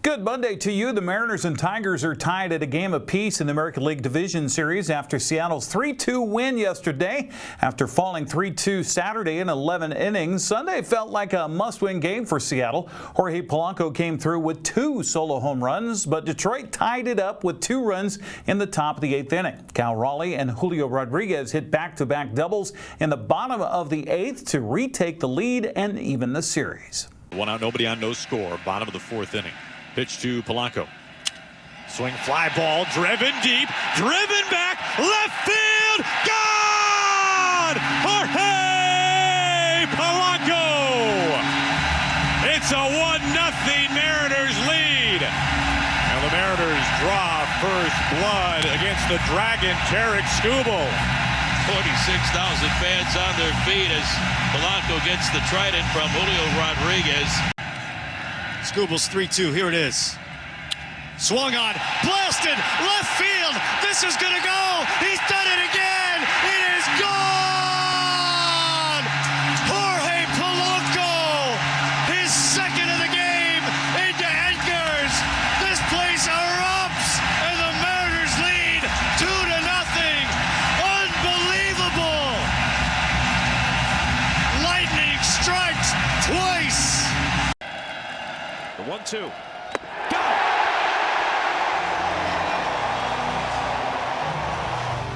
Good Monday to you. The Mariners and Tigers are tied at a game apiece in the American League Division Series after Seattle's 3-2 win yesterday. After falling 3-2 Saturday in 11 innings, Sunday felt like a must-win game for Seattle. Jorge Polanco came through with 2 solo home runs, but Detroit tied it up with 2 runs in the top of the 8th inning. Cal Raleigh and Julio Rodriguez hit back-to-back doubles in the bottom of the 8th to retake the lead and even the series. 1 out, nobody on, no score. Bottom of the 4th inning. Pitch to Polanco. Swing, fly ball, driven deep, driven back, left field, gone! Jorge Polanco! It's a 1-0 Mariners lead. Now the Mariners draw first blood against the Dragon, Tarek Skubal. 46,000 fans on their feet as Polanco gets the trident from Julio Rodriguez. Skubal's 3-2, here it is. Swung on, blasted, left field. This is gonna go. He's done it again. It is gone. Jorge Polanco, his second of the game into Edgar's. This place erupts, and the Mariners lead 2-0. Unbelievable. Lightning strikes twice. The 1-2.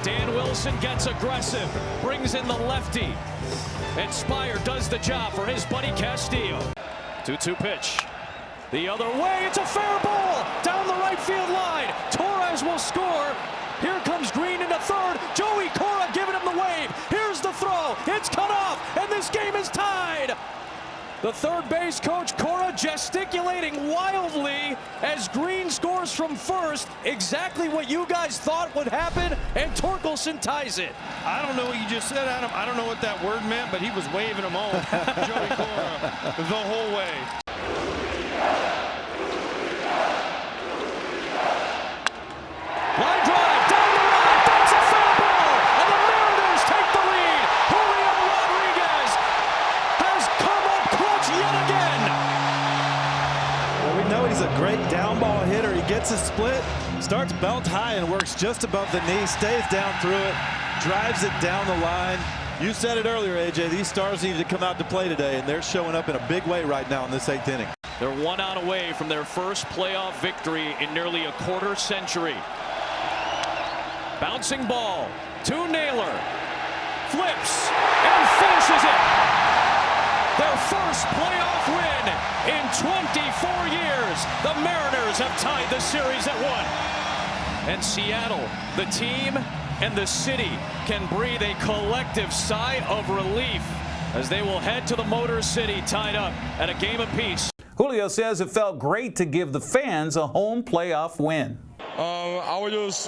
Dan Wilson gets aggressive, brings in the lefty. And Spire does the job for his buddy Castillo. 2-2 pitch. The other way, it's a fair ball down the right field line. Torres will score. Here comes Green into third. Joey Cora giving him the wave. Here's the throw. It's cut off, and this game is tied. The third base coach, Cora, gesticulating wildly as Green scores from first. Exactly what you guys thought would happen, and Torkelson ties it. I don't know what you just said, Adam. I don't know what that word meant, but he was waving them home. Joey Cora the whole way. Line drive, down the line, that's a foul ball, and the Mariners take the lead. Julio Rodriguez has come up clutch yet again. Well, we know he's a great down ball hitter. He gets a split, starts belt high and works just above the knee, stays down through it, drives it down the line. You said it earlier, AJ, these stars need to come out to play today, and they're showing up in a big way right now in this 8th inning. They're 1 out away from their first playoff victory in nearly a quarter century. Bouncing ball to Naylor, flips and finishes it. Their first playoff win in 24 years. The Mariners have tied the series at 1. And Seattle, the team and the city, can breathe a collective sigh of relief as they will head to the Motor City tied up at a game apiece. Julio says it felt great to give the fans a home playoff win. I was just,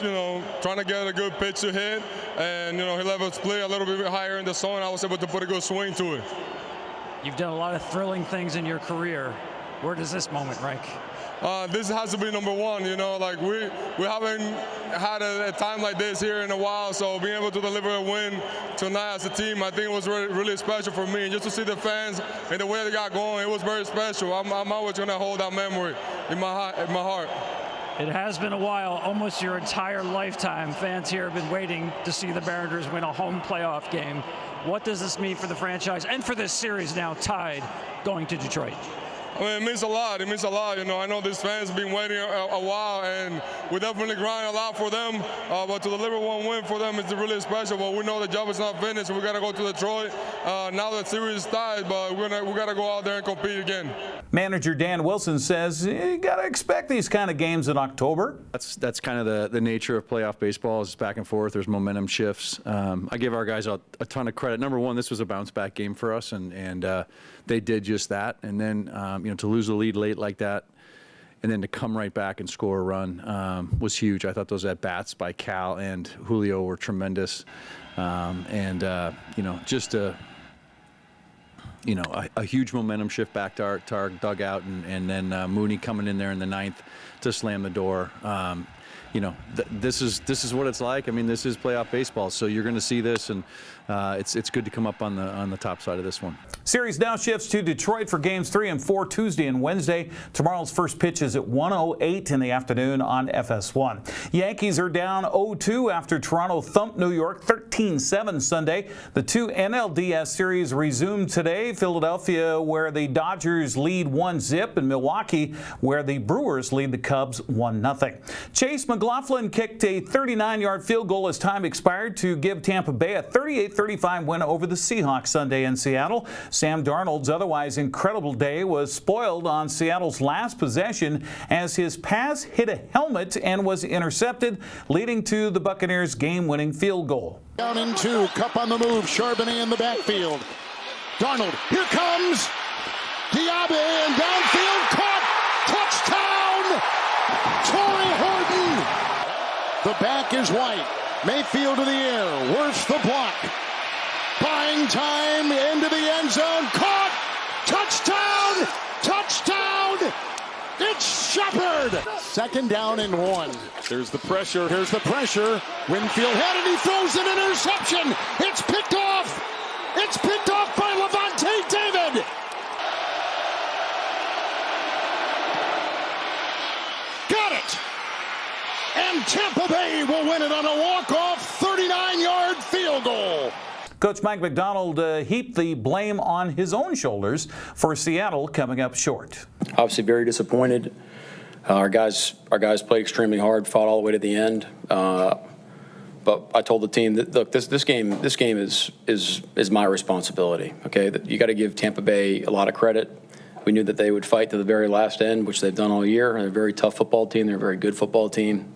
trying to get a good pitch to hit, and, he let us play a little bit higher in the zone. I was able to put a good swing to it. You've done a lot of thrilling things in your career. Where does this moment rank? This has to be number 1. We haven't had a time like this here in a while, so being able to deliver a win tonight as a team, I think it was really, really special for me. Just to see the fans and the way they got going, it was very special. I'm always going to hold that memory in my heart. It has been a while, almost your entire lifetime. Fans here have been waiting to see the Mariners win a home playoff game. What does this mean for the franchise and for this series now tied going to Detroit? I mean, it means a lot. It means a lot. I know these fans have been waiting a while, and we definitely grind a lot for them. But to deliver 1 win for them is really special. But we know the job is not finished. We got to go to Detroit. Now the series is tied, but we got to go out there and compete again. Manager Dan Wilson says you got to expect these kind of games in October. That's kind of the nature of playoff baseball. Is back and forth. There's momentum shifts. I give our guys a ton of credit. Number 1, this was a bounce back game for us, and they did just that. And then to lose the lead late like that, and then to come right back and score a run was huge. I thought those at-bats by Cal and Julio were tremendous. Just a huge momentum shift back to our dugout, and then Mooney coming in there in the 9th to slam the door. this is what it's like. I mean, this is playoff baseball, so you're going to see this, and it's good to come up on the top side of this one. Series now shifts to Detroit for games 3 and 4 Tuesday and Wednesday. Tomorrow's first pitch is at 1:08 in the afternoon on FS1. Yankees are down 0-2 after Toronto thumped New York 13-7 Sunday. The two NLDS series resumed today. Philadelphia, where the Dodgers lead 1-0, and Milwaukee, where the Brewers lead the Cubs 1-0. Chase McLaughlin kicked a 39-yard field goal as time expired to give Tampa Bay a 38-35 win over the Seahawks Sunday in Seattle. Sam Darnold's otherwise incredible day was spoiled on Seattle's last possession as his pass hit a helmet and was intercepted, leading to the Buccaneers' game-winning field goal. Down in 2, Cup on the move, Charbonnet in the backfield. Darnold, here comes Diaby, and downfield, caught, touchdown, Torrey Horton. The back is White, Mayfield to the air, Wirfs the block. Buying time into the end zone. Caught! Touchdown! Touchdown! It's Shepard! 2nd down and 1. There's the pressure. Here's the pressure. Winfield had it. He throws an interception. It's picked off. It's picked off by Levante David. Got it! And Tampa Bay will win it on a walk-off 39-yard field goal. Coach Mike McDonald heaped the blame on his own shoulders for Seattle coming up short. Obviously very disappointed. Our guys played extremely hard, fought all the way to the end. But I told the team that, look, this game is my responsibility. Okay, you got to give Tampa Bay a lot of credit. We knew that they would fight to the very last end, which they've done all year. They're a very tough football team. They're a very good football team.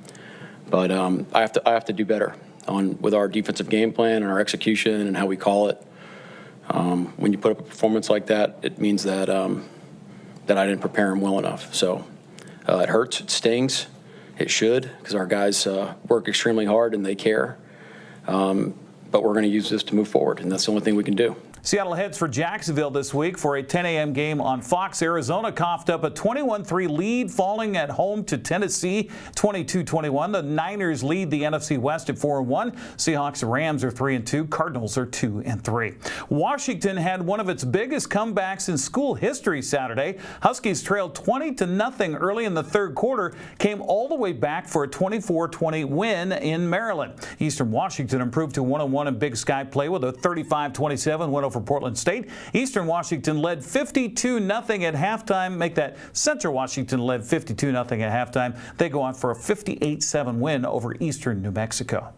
But I have to do better with our defensive game plan and our execution and how we call it. When you put up a performance like that, it means that that I didn't prepare them well enough. So it hurts, it stings, it should, because our guys work extremely hard and they care. But we're going to use this to move forward, and that's the only thing we can do. Seattle heads for Jacksonville this week for a 10 a.m. game on Fox. Arizona coughed up a 21-3 lead, falling at home to Tennessee 22-21. The Niners lead the NFC West at 4-1. Seahawks and Rams are 3-2. Cardinals are 2-3. Washington had one of its biggest comebacks in school history Saturday. Huskies trailed 20-0 early in the third quarter, came all the way back for a 24-20 win in Maryland. Eastern Washington improved to 1-1 in Big Sky play with a 35-27 win over Portland State. Eastern Washington led 52-0 at halftime. Make that Central Washington led 52-0 at halftime. They go on for a 58-7 win over Eastern New Mexico.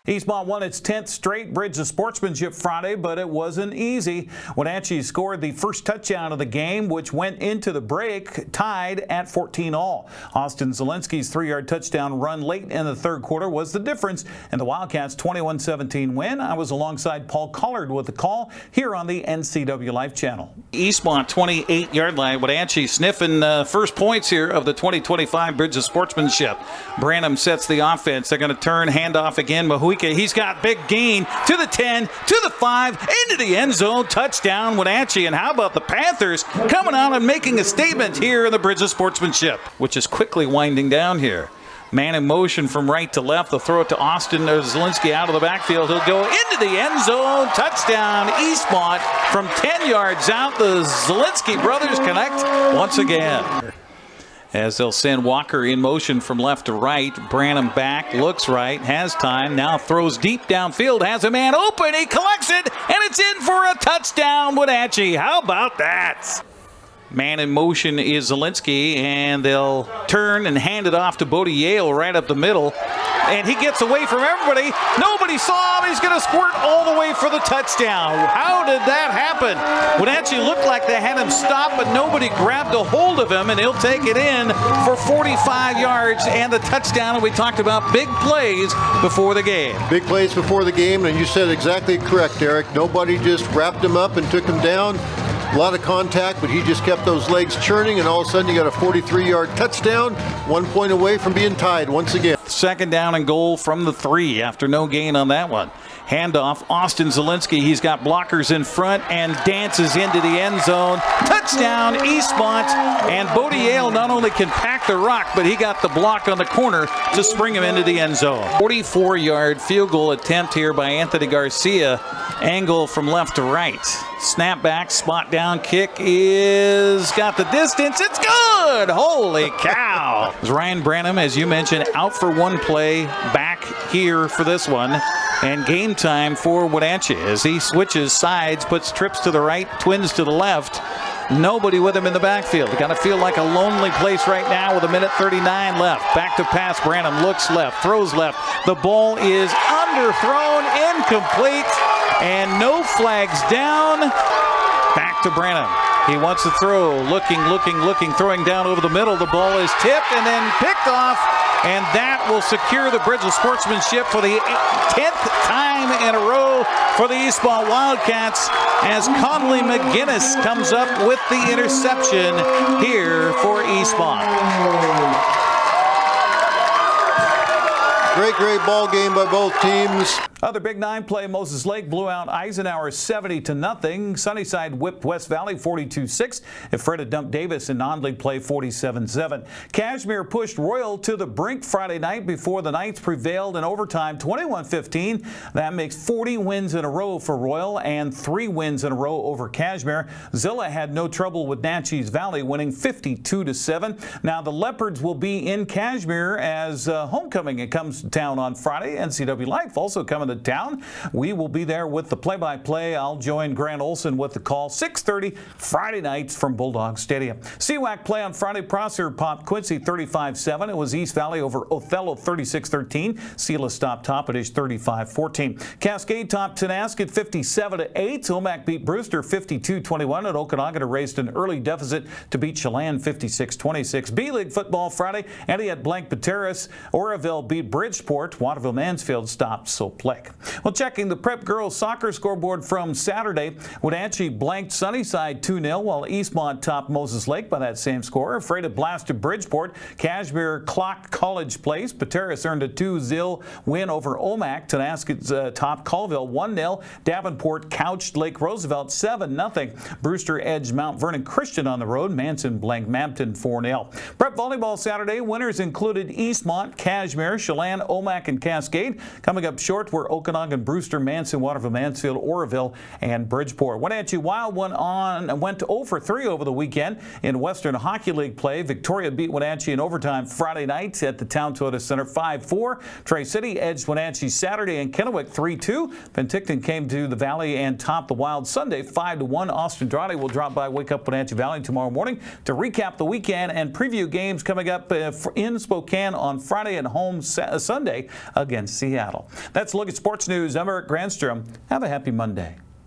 Eastmont won its 10th straight Bridge of Sportsmanship Friday, but it wasn't easy. Wenatchee scored the first touchdown of the game, which went into the break, tied at 14-all. Austin Zielinski's 3-yard touchdown run late in the third quarter was the difference in the Wildcats' 21-17 win. I was alongside Paul Collard with the call here on the NCWLIFE channel. Eastmont 28-yard line. Wenatchee sniffing first points here of the 2025 Bridge of Sportsmanship. Branham sets the offense. They're going to turn handoff again. Mahui, he's got big gain to the 10, to the 5, into the end zone. Touchdown, Wenatchee. And how about the Panthers coming out and making a statement here in the Bridge of Sportsmanship, which is quickly winding down here. Man in motion from right to left. They'll throw it to Austin. There's Zielinski out of the backfield. He'll go into the end zone. Touchdown, Eastmont from 10 yards out. The Zielinski brothers connect once again. As they'll send Walker in motion from left to right. Branham back, looks right, has time, now throws deep downfield, has a man open, he collects it, and it's in for a touchdown, Wenatchee. How about that? Man in motion is Zielinski, and they'll turn and hand it off to Bodie Yale right up the middle. And he gets away from everybody. Nobody saw him. He's going to squirt all the way for the touchdown. How did that happen? Wenatchee looked like they had him stopped, but nobody grabbed a hold of him, and he'll take it in for 45 yards and the touchdown. And we talked about big plays before the game. Big plays before the game, and you said exactly correct, Eric. Nobody just wrapped him up and took him down. A lot of contact, but he just kept those legs churning, and all of a sudden you got a 43-yard touchdown, 1 point away from being tied once again. Second down and goal from the 3 after no gain on that one. Handoff, Austin Zielinski. He's got blockers in front and dances into the end zone. Touchdown, Eastmont. And Bodie Yale not only can pack the rock, but he got the block on the corner to spring him into the end zone. 44-yard field goal attempt here by Anthony Garcia. Angle from left to right. Snap back, spot down, kick is got the distance. It's good! Holy cow! Ryan Branham, as you mentioned, out for one play, back here for this one. And game time for Wenatchee as he switches sides, puts trips to the right, twins to the left. Nobody with him in the backfield. Got to feel like a lonely place right now with 1:39 left. Back to pass. Branham looks left, throws left. The ball is underthrown, incomplete, and no flags down. Back to Branham. He wants to throw. Looking, throwing down over the middle. The ball is tipped and then picked off. And that will secure the bridge of sportsmanship for the 10th time in a row for the Eastmont Wildcats as Conley McGinnis comes up with the interception here for Eastmont. Great ball game by both teams. Other Big Nine play, Moses Lake blew out Eisenhower 70-0. Sunnyside whipped West Valley 42-6. Ephrata dumped Davis in non-league play 47-7. Kashmir pushed Royal to the brink Friday night before the Knights prevailed in overtime 21-15. That makes 40 wins in a row for Royal and 3 wins in a row over Kashmir. Zilla had no trouble with Natchez Valley, winning 52-7. Now the Leopards will be in Kashmir as homecoming. It comes to town on Friday. NCWLIFE also coming to town. We will be there with the play-by-play. I'll join Grant Olson with the call. 6:30 Friday nights from Bulldog Stadium. CWAC play on Friday. Prosser popped Quincy 35-7. It was East Valley over Othello 36-13. Selah stopped Toppenish 35-14. Cascade topped Tenasket 57-8. Omak beat Brewster 52-21. And Okanagan erased an early deficit to beat Chelan 56-26. B-League football Friday. Antioch blanked Pateras. Oroville beat Bridgeport. Waterville Mansfield stopped Soplek. Well, checking the Prep girls soccer scoreboard from Saturday, Wenatchee blanked Sunnyside 2-0 while Eastmont topped Moses Lake by that same score. Ephrata blasted Bridgeport. Kashmir clocked College Place. Pateras earned a 2-0 win over Omak. Tenasket topped Colville 1-0. Davenport couched Lake Roosevelt 7-0. Brewster edged Mount Vernon Christian on the road. Manson blanked Mampton 4-0. Prep volleyball Saturday winners included Eastmont, Kashmir, Chelan, Omak, and Cascade. Coming up short were Okanagan, Brewster, Manson, Waterville, Mansfield, Oroville, and Bridgeport. Wenatchee Wild went 0-3 over the weekend in Western Hockey League play. Victoria beat Wenatchee in overtime Friday night at the Town Toyota Center 5-4. Tri-City edged Wenatchee Saturday and Kennewick 3-2. Penticton came to the Valley and topped the Wild Sunday 5-1. Austin Andrade will drop by Wake Up Wenatchee Valley tomorrow morning to recap the weekend and preview games coming up in Spokane on Friday and home Sunday against Seattle. That's a look at sports news. I'm Eric Granstrom. Have a happy Monday.